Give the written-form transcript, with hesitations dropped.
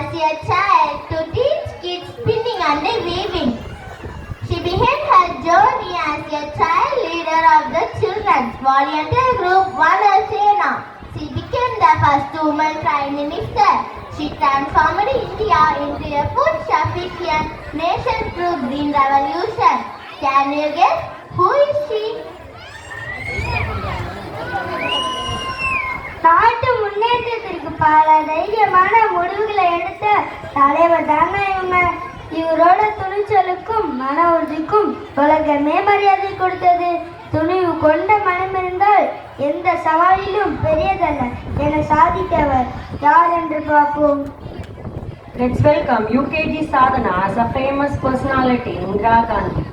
as a child to teach kids spinning and weaving. She began her journey as a child leader of the children's volunteer group Vanasena. She became the first woman Prime Minister. She transformed India into a food sufficient nation through Green Revolution. Can you guess who is she? நாட்டு முன்னேற்றத்திற்கு பல தைரியமான முடிவுகளை எடுத்த தலைவர் தாங்க இவங்க. இவரோட துணிச்சலுக்கும் மன உறுதிக்கும் உலகமே மரியாதை கொடுத்தது. துணிவு கொண்ட மனம் இருந்தால் எந்த சவாலிலும் பெரியதல்ல என சாதித்தவர் யார் என்று பார்ப்போம். Let's welcome UKG Sadhana as a famous personality, Indira Gandhi.